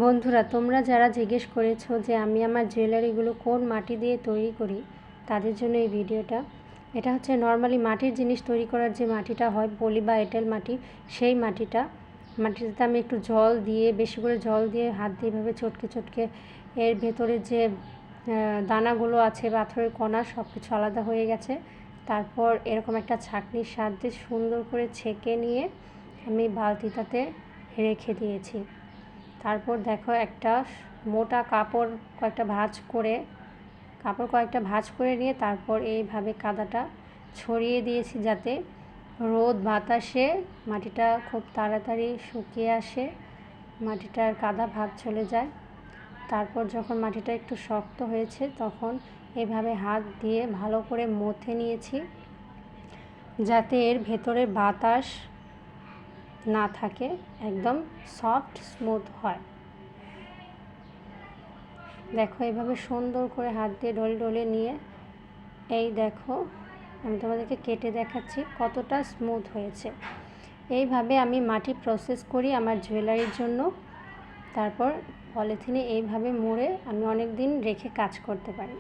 বন্ধুরা, তোমরা যারা জিজ্ঞেস করেছো যে আমি আমার জুয়েলারিগুলো কোন মাটি দিয়ে তৈরি করি, তাদের জন্য এই ভিডিওটা। এটা হচ্ছে নর্মালি মাটির জিনিস তৈরি করার যে মাটিটা হয়, পলি বা এঁটেল মাটি, সেই মাটিটাতে আমি একটু জল দিয়ে, বেশি করে জল দিয়ে হাত দিয়ে এভাবে চটকে চটকে এর ভেতরে যে দানাগুলো আছে, পাথরের কণা, সব কিছু আলাদা হয়ে গেছে। তারপর এরকম একটা ছাঁকনির সাহায্যে সুন্দর করে ছেঁকে নিয়ে আমি বালতিটাতে রেখে দিয়েছি। তারপর দেখো, একটা মোটা কাপড় কয়েকটা ভাঁজ করে নিয়ে তারপর এইভাবে কাদাটা ছড়িয়ে দিয়েছি, যাতে রোদ বাতাসে মাটিটা খুব তাড়াতাড়ি শুকিয়ে আসে, মাটিটার কাদা ভাব চলে যায়। তারপর যখন মাটিটা একটু শক্ত হয়েছে, তখন এভাবে হাত দিয়ে ভালো করে মথে নিয়েছি, যাতে এর ভেতরে বাতাস না থাকে, একদম সফট স্মুথ হয়। দেখো, এইভাবে সুন্দর করে হাত দিয়ে ডলে নিয়ে, এই দেখো, আমি তোমাদেরকে কেটে দেখাচ্ছি কতটা স্মুথ হয়েছে। এইভাবে আমি মাটি প্রসেস করি আমার জুয়েলারির জন্য। তারপর পলিথিনে এইভাবে মুড়ে আমি অনেক দিন রেখে কাজ করতে পারি।